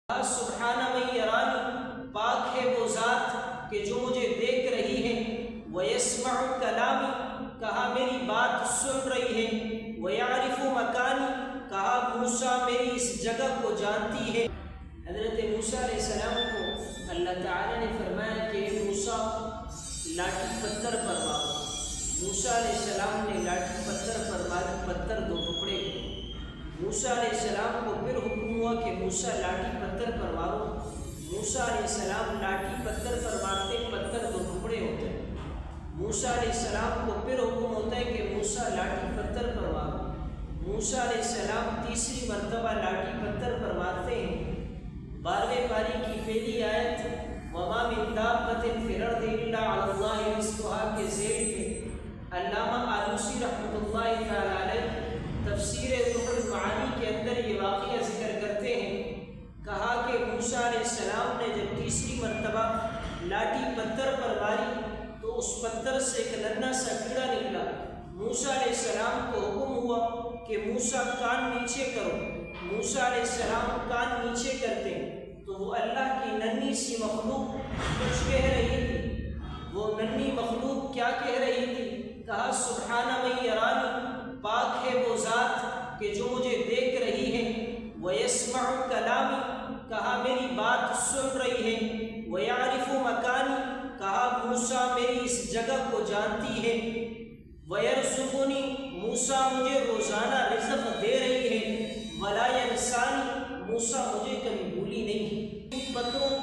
سبحان من یرانی، پاک ہے وہ ذات کہ جو مجھے دیکھ رہی ہے، ویسمع کلامی، کہا میری بات سن رہی ہے، ویعرف مکانی، کہا موسیٰ میری اس جگہ کو جانتی ہے۔ حضرت موسیٰ علیہ السلام کو اللہ تعالیٰ نے فرمایا کہ موسیٰ لاٹھی پتھر پر مارو۔ موسیٰ علیہ السلام نے لاٹھی پتھر پر ماری، پتھر دو ٹکڑے ہوئے۔ موسیٰ علیہ السلام کو پھر حکم ہوا کہ موسیٰ لاٹھی پتھر پر مارو۔ موسیٰ علیہ السلام لاٹھی پتھر پر مارتے، پتھر دو ٹکڑے ہوتے ہیں۔ موسیٰ علیہ السلام کو پھر حکم ہوتا ہے کہ موسیٰ لاٹھی پتھر پر مارو۔ موسیٰ علیہ السلام تیسری مرتبہ لاٹھی پتھر پر مارتے ہیں۔ 12ویں پاری کی پہلی آیت وَمَا مِن دَابَّةٍ فِي الْأَرْضِ إِلَّا عَلَى اللَّهِ رِزْقُهَا کے ذیل پہ علامہ آلوسی رحمۃ اللہ تعالی علیہ تفسیر روح المعانی کے اندر یہ واقعہ ذکر کرتے ہیں، کہا کہ موسیٰ علیہ السلام نے جب تیسری مرتبہ لاٹھی پتھر پر ماری تو اس پتھر سے ایک ننھا سا کیڑا نکلا۔ موسیٰ علیہ السلام کو حکم ہوا کہ موسیٰ کان نیچے کرو۔ موسیٰ علیہ السلام کان نیچے کرتے تو وہ اللہ کی ننھی سی مخلوق کچھ کہہ رہی تھی۔ وہ ننھی مخلوق کیا کہہ رہی تھی؟ کہا سبحان من یرانی، پاک ہے وہ ذات کہ جو مجھے دیکھ رہی ہے، ویسمع کلامی، کہا میری بات سن رہی ہے، ویعرف مکانی، کہا موسیٰ میری اس جگہ کو جانتی ہے، ویرزقنی، موسیٰ مجھے روزانہ رزق دے رہی ہے، ولا ینسانی، موسیٰ مجھے کبھی بھولی نہیں۔ ان پتھروں